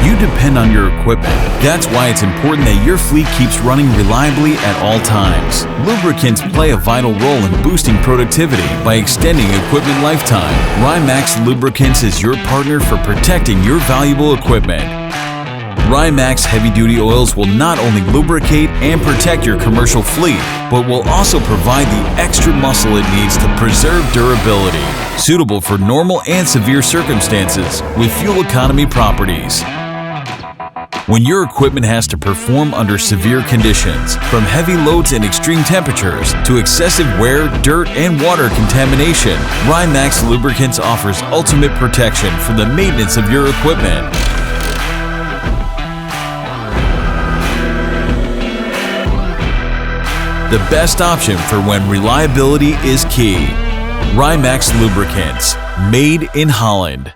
You depend on your equipment. That's why it's important that your fleet keeps running reliably at all times. Lubricants play a vital role in boosting productivity by extending equipment lifetime. Rymax Lubricants is your partner for protecting your valuable equipment. Rymax heavy-duty oils will not only lubricate and protect your commercial fleet, but will also provide the extra muscle it needs to preserve durability, suitable for normal and severe circumstances with fuel economy properties. When your equipment has to perform under severe conditions, from heavy loads and extreme temperatures to excessive wear, dirt, and water contamination, Rymax Lubricants offers ultimate protection for the maintenance of your equipment. The best option for when reliability is key. Rymax Lubricants, made in Holland.